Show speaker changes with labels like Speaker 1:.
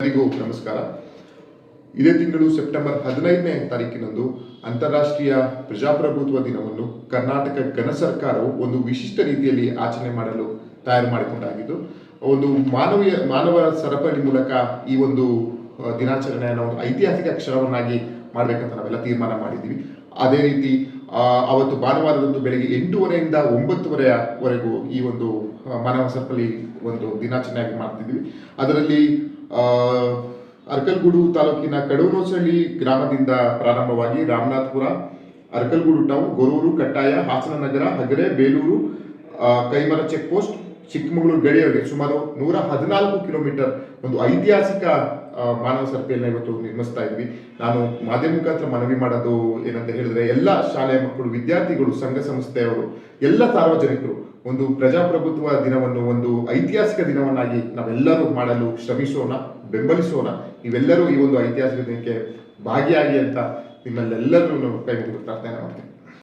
Speaker 1: ಎಲ್ಲರಿಗೂ ನಮಸ್ಕಾರ. ಇದೇ ತಿಂಗಳು ಸೆಪ್ಟೆಂಬರ್ 15ನೇ ತಾರೀಕಿನಂದು ಅಂತಾರಾಷ್ಟ್ರೀಯ ಪ್ರಜಾಪ್ರಭುತ್ವ ದಿನವನ್ನು ಕರ್ನಾಟಕ ಘನ ಸರ್ಕಾರವು ಒಂದು ವಿಶಿಷ್ಟ ರೀತಿಯಲ್ಲಿ ಆಚರಣೆ ಮಾಡಲು ತಯಾರು ಮಾಡಿಕೊಂಡಾಗಿದ್ದು, ಒಂದು ಮಾನವ ಸರಪಳಿ ಮೂಲಕ ಈ ಒಂದು ದಿನಾಚರಣೆಯನ್ನು ಒಂದು ಐತಿಹಾಸಿಕ ಕ್ಷಣವನ್ನಾಗಿ ಮಾಡಬೇಕಂತ ನಾವೆಲ್ಲ ತೀರ್ಮಾನ ಮಾಡಿದ್ದೀವಿ. ಅದೇ ರೀತಿ ಅವತ್ತು ಭಾನುವಾರದಂದು ಬೆಳಗ್ಗೆ 8:30ರಿಂದ 9:30ವರೆಗೂ ಈ ಒಂದು ಮಾನವ ಸರಪಳಿ ಒಂದು ದಿನಾಚರಣೆಯಾಗಿ ಮಾಡ್ತಿದ್ವಿ. ಅದರಲ್ಲಿ ಅರಕಲಗೂಡು ತಾಲೂಕಿನ ಕಡೂನೋಸಳ್ಳಿ ಗ್ರಾಮದಿಂದ ಪ್ರಾರಂಭವಾಗಿ ರಾಮನಾಥಪುರ, ಅರಕಲಗೂಡು ಟೌನ್, ಗೊರೂರು, ಕಟ್ಟಾಯ, ಹಾಸನ ನಗರ, ಹಗರೆ, ಬೇಲೂರು, ಕೈಮರ ಚೆಕ್ ಪೋಸ್ಟ್, ಚಿಕ್ಕಮಗಳೂರು ಗಡಿಯವರೆಗೆ ಸುಮಾರು 114 ಕಿಲೋಮೀಟರ್ ಒಂದು ಐತಿಹಾಸಿಕ ಮಾನವ ಸರಪಳಿಯನ್ನು ಇವತ್ತು ನಿರ್ಮಿಸ್ತಾ ಇದ್ವಿ. ನಾನು ಮಾಧ್ಯಮ ಮುಖಾಂತರ ಮನವಿ ಮಾಡೋದು ಏನಂತ ಹೇಳಿದ್ರೆ, ಎಲ್ಲ ಶಾಲೆಯ ಮಕ್ಕಳು, ವಿದ್ಯಾರ್ಥಿಗಳು, ಸಂಘ ಸಂಸ್ಥೆಯವರು, ಎಲ್ಲ ಸಾರ್ವಜನಿಕರು ಒಂದು ಪ್ರಜಾಪ್ರಭುತ್ವ ದಿನವನ್ನು ಒಂದು ಐತಿಹಾಸಿಕ ದಿನವನ್ನಾಗಿ ನಾವೆಲ್ಲರೂ ಮಾಡಲು ಶ್ರಮಿಸೋಣ, ಬೆಂಬಲಿಸೋಣ. ನೀವೆಲ್ಲರೂ ಈ ಒಂದು ಐತಿಹಾಸಿಕ ದಿನಕ್ಕೆ ಭಾಗಿಯಾಗಿ ಅಂತ ನಿಮ್ಮಲ್ಲೆಲ್ಲರೂ ಕೈ ಮುಗಿದು ಪ್ರಾರ್ಥನೆ ಮಾಡ್ತೀನಿ.